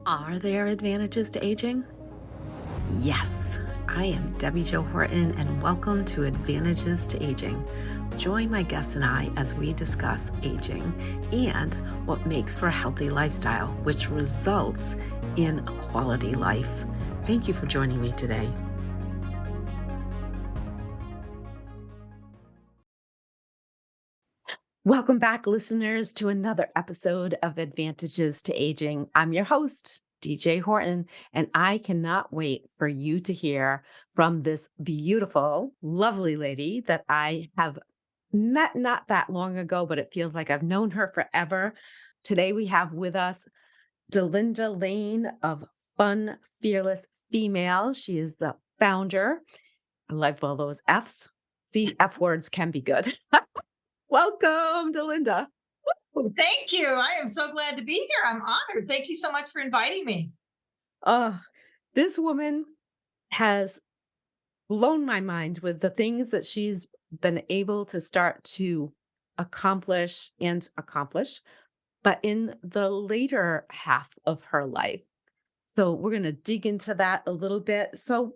Are there advantages to aging? Yes, I am Debbi-Jo Horton, and welcome to Advantages to Aging. Join my guests and I as we discuss aging and what makes for a healthy lifestyle, which results in a quality life. Thank you for joining me today. Welcome back, listeners, to another episode of Advantages to Aging. I'm your host, DJ Horton, and I cannot wait for you to hear from this beautiful, lovely lady that I have met not that long ago, but it feels like I've known her forever. Today we have with us Delinda Layne of Fun Fearless Female. She is the founder. I love all those F's. See, F words can be good. Welcome, Delinda. Well, thank you. I am so glad to be here. I'm honored. Thank you so much for inviting me. This woman has blown my mind with the things that she's been able to start to accomplish, but in the later half of her life. So we're going to dig into that a little bit. So,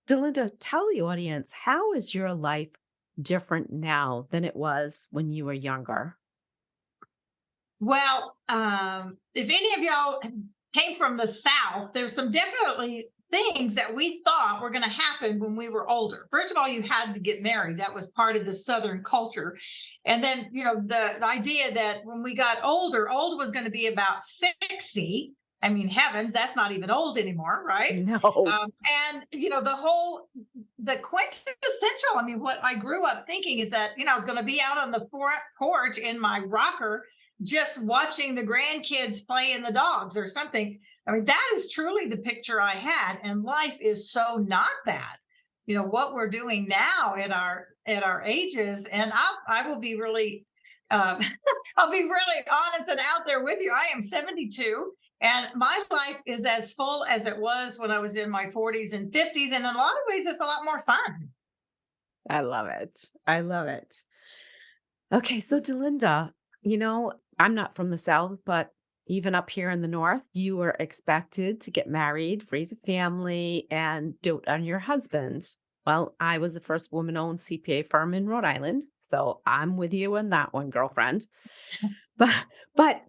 Delinda, tell the audience, how is your life different now than it was when you were younger? Well, if any of y'all came from the South, there's some definitely things that we thought were going to happen when we were older. First of all, you had to get married. That was part of the Southern culture. And then, the idea that when we got older, old was going to be about 60. I mean, heavens, that's not even old anymore, right? No. And the quintessential, I mean, what I grew up thinking is that, I was going to be out on the front porch in my rocker, just watching the grandkids play in the dogs or something. I mean, that is truly the picture I had. And life is so not that. What we're doing now at our ages, and I will be really I'll be really honest and out there with you. I am 72. And my life is as full as it was when I was in my 40s and 50s. And in a lot of ways, it's a lot more fun. I love it. I love it. Okay, so Delinda, I'm not from the South, but even up here in the North, you were expected to get married, raise a family, and dote on your husband. Well, I was the first woman-owned CPA firm in Rhode Island, so I'm with you on that one, girlfriend. But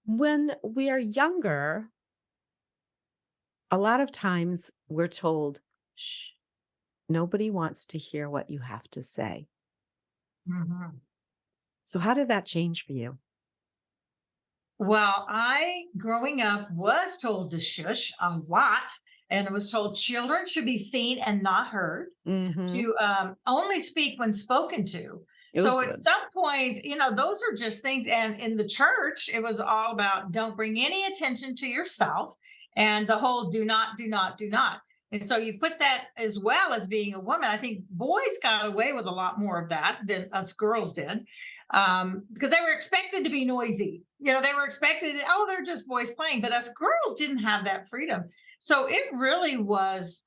when we are younger, a lot of times we're told, shh, nobody wants to hear what you have to say. Mhm. So how did that change for you? Well, I, growing up, was told to shush a lot. And I was told children should be seen and not heard, Mm-hmm. to only speak when spoken to. Oh, So at good. some point, those are just things. And in the church, it was all about don't bring any attention to yourself and the whole do not, do not, do not. And so you put that as well as being a woman. I think boys got away with a lot more of that than us girls did, because they were expected to be noisy. They were expected, oh, they're just boys playing. But us girls didn't have that freedom. So it really was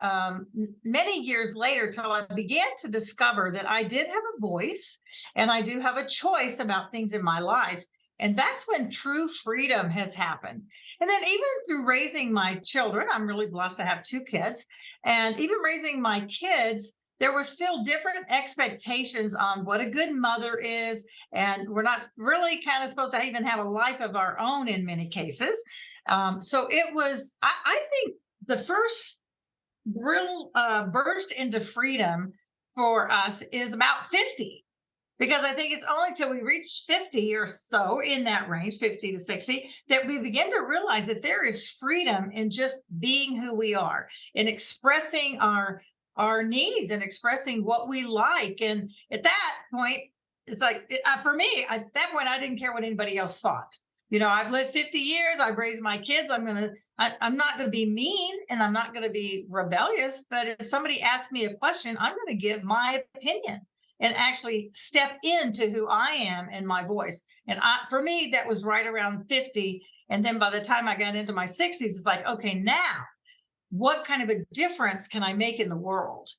many years later till I began to discover that I did have a voice and I do have a choice about things in my life. And that's when true freedom has happened. And then, even through raising my children, I'm really blessed to have two kids. And even raising my kids, there were still different expectations on what a good mother is. And we're not really kind of supposed to even have a life of our own in many cases. So it was, I think, the first real burst into freedom for us is about 50, because I think it's only till we reach 50 or so, in that range, 50 to 60, that we begin to realize that there is freedom in just being who we are, in expressing our needs and expressing what we like. And at that point, it's like, for me, at that point, I didn't care what anybody else thought. I've lived 50 years. I've raised my kids. I'm not going to be mean and I'm not going to be rebellious. But if somebody asks me a question, I'm going to give my opinion and actually step into who I am and my voice. And for me, that was right around 50. And then by the time I got into my 60s, it's like, okay, now what kind of a difference can I make in the world?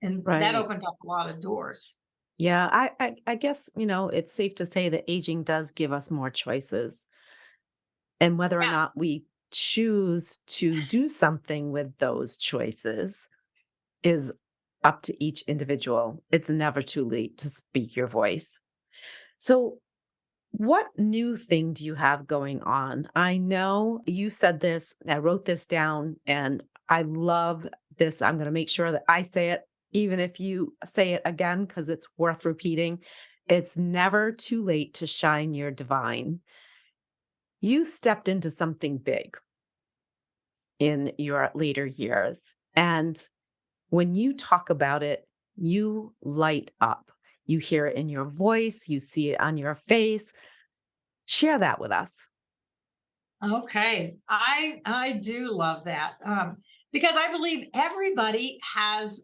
And that Right. opened up a lot of doors. Yeah, I guess, it's safe to say that aging does give us more choices. And whether or Yeah. not we choose to do something with those choices is up to each individual. It's never too late to speak your voice. So, what new thing do you have going on? I know you said this, I wrote this down, and I love this. I'm going to make sure that I say it, even if you say it again, because it's worth repeating. It's never too late to shine your divine. You stepped into something big in your later years. And when you talk about it, you light up. You hear it in your voice, you see it on your face. Share that with us. Okay, I do love that, because I believe everybody has.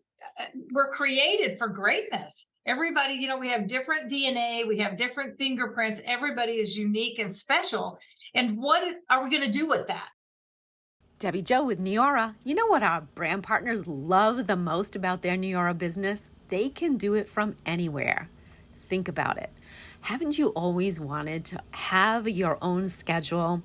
We're created for greatness. Everybody, we have different DNA, we have different fingerprints. Everybody is unique and special. And what are we going to do with that? Debbi-Jo with Neora. You know what our brand partners love the most about their Neora business? They can do it from anywhere. Think about it. Haven't you always wanted to have your own schedule,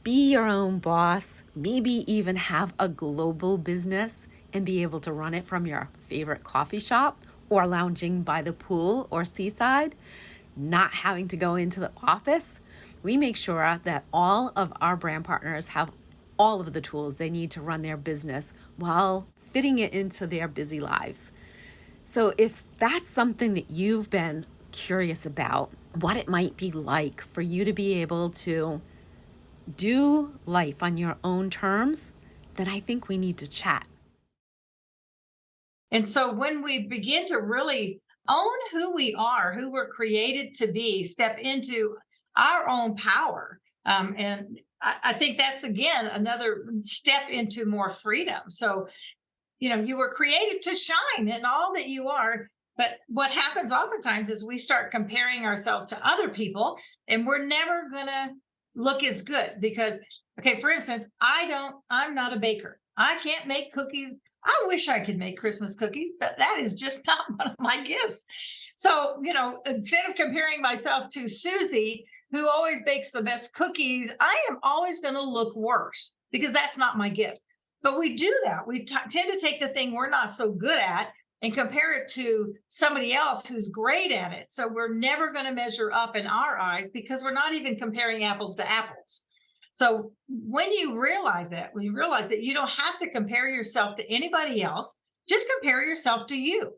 be your own boss, maybe even have a global business and be able to run it from your favorite coffee shop or lounging by the pool or seaside, not having to go into the office? We make sure that all of our brand partners have all of the tools they need to run their business while fitting it into their busy lives. So if that's something that you've been curious about, what it might be like for you to be able to do life on your own terms, then I think we need to chat. And so when we begin to really own who we are, who we're created to be, step into our own power. And I think that's again another step into more freedom. So, you were created to shine in all that you are. But what happens oftentimes is we start comparing ourselves to other people, and we're never going to look as good because, okay, for instance, I'm not a baker. I can't make cookies. I wish I could make Christmas cookies, but that is just not one of my gifts. So, instead of comparing myself to Susie, who always bakes the best cookies, I am always going to look worse because that's not my gift. But we do that. We tend to take the thing we're not so good at and compare it to somebody else who's great at it. So we're never going to measure up in our eyes because we're not even comparing apples to apples. So when you realize that you don't have to compare yourself to anybody else, just compare yourself to you.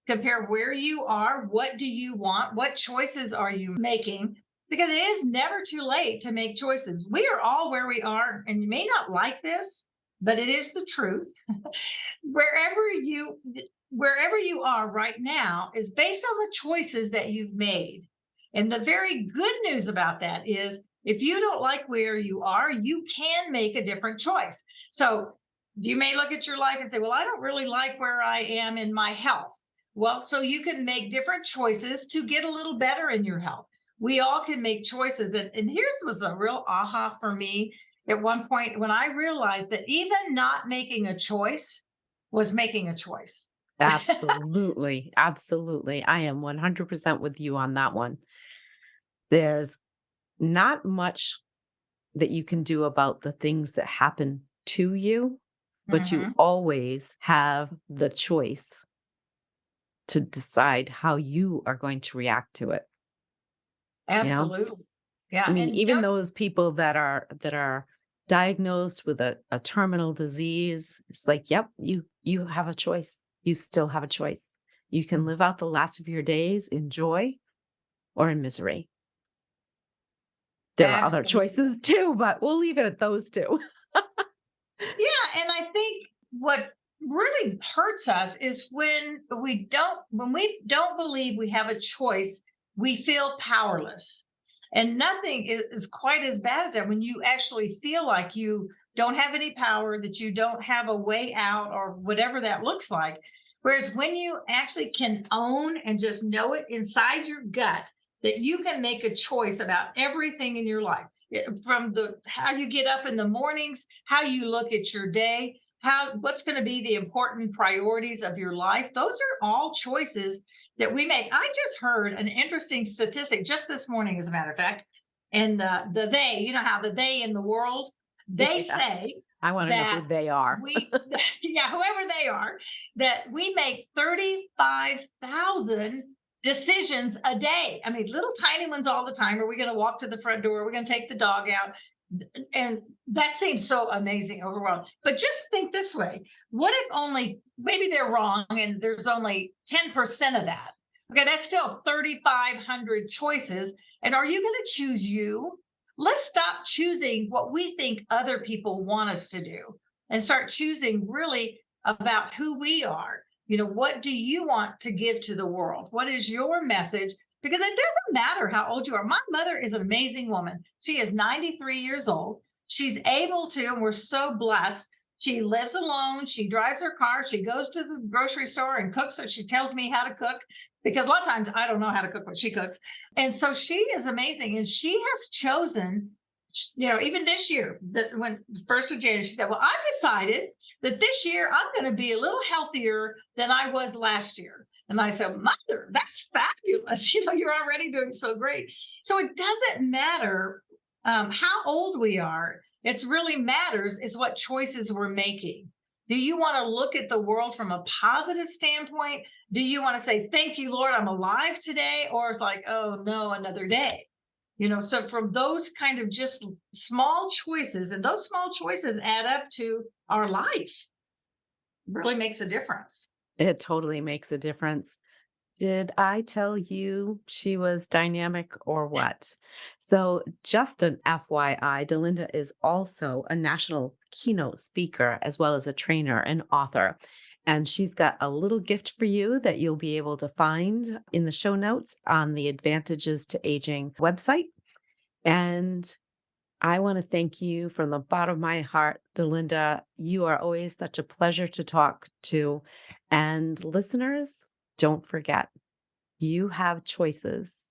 Compare where you are, what do you want, what choices are you making? Because it is never too late to make choices. We are all where we are, and you may not like this, but it is the truth. wherever you wherever you are right now is based on the choices that you've made. And the very good news about that is if you don't like where you are, you can make a different choice. So you may look at your life and say, well, I don't really like where I am in my health. Well, so you can make different choices to get a little better in your health. We all can make choices. And here's was a real aha for me at one point when I realized that even not making a choice was making a choice. Absolutely. Absolutely. I am 100% with you on that one. There's not much that you can do about the things that happen to you, but you Mhm. always have the choice to decide how you are going to react to it. You know, Absolutely. I Yeah. mean, And even don't, those people that are diagnosed with a terminal disease, it's like, yep, you have a choice. You still have a choice. You can live out the last of your days in joy or in misery. There are other absolutely. choices too, but we'll leave it at those two. Yeah, and I think what really hurts us is when we don't believe we have a choice, we feel powerless. And nothing is quite as bad as that when you actually feel like you don't have any power, that you don't have a way out or whatever that looks like. Whereas when you actually can own and just know it inside your gut that you can make a choice about everything in your life from the how you get up in the mornings, how you look at your day, how what's going to be the important priorities of your life. Those are all choices that we make. I just heard an interesting statistic just this morning, as a matter of fact, and the they, how the they in the world, they Yeah. say I want to know that who they are. we, yeah, whoever they are, that we make 35,000 decisions a day. I mean, little tiny ones all the time. Are we going to walk to the front door? Are we going to take the dog out? And that seems so amazing, overwhelming. But just think this way: what if only, maybe they're wrong and there's only 10% of that? Okay, that's still 3,500 choices. And are you going to choose you? Let's stop choosing what we think other people want us to do and start choosing really about who we are. What do you want to give to the world? What is your message? Because it doesn't matter how old you are. My mother is an amazing woman. She is 93 years old. She's able to, and we're so blessed. She lives alone. She drives her car. She goes to the grocery store and cooks. So she tells me how to cook because a lot of times I don't know how to cook what she cooks. And so she is amazing. And she has chosen, even this year, that when 1st of January, she said, well, I've decided that this year I'm going to be a little healthier than I was last year. And I said, Mother, that's fabulous. You're already doing so great. So it doesn't matter how old we are. It really matters is what choices we're making. Do you want to look at the world from a positive standpoint? Do you want to say, thank you, Lord, I'm alive today? Or it's like, oh no, another day. So from those kind of just small choices, and those small choices add up to our life, really makes a difference. It totally makes a difference. Did I tell you she was dynamic or what? So, just an FYI, Delinda is also a national keynote speaker as well as a trainer and author. And she's got a little gift for you that you'll be able to find in the show notes on the Advantages to Aging website. And I want to thank you from the bottom of my heart, Delinda. You are always such a pleasure to talk to. And listeners, don't forget, you have choices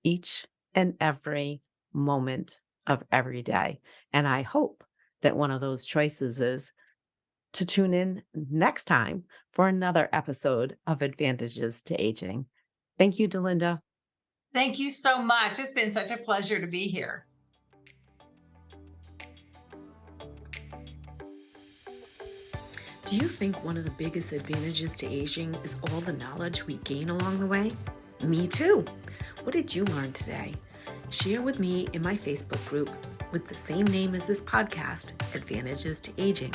each and every moment of every day. And I hope that one of those choices is to tune in next time for another episode of Advantages to Aging. Thank you, Delinda. Thank you so much. It's been such a pleasure to be here. Do you think one of the biggest advantages to aging is all the knowledge we gain along the way? Me too. What did you learn today? Share with me in my Facebook group with the same name as this podcast, Advantages to Aging.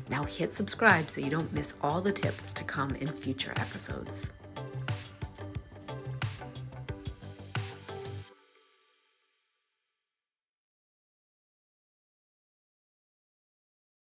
Now hit subscribe so you don't miss all the tips to come in future episodes.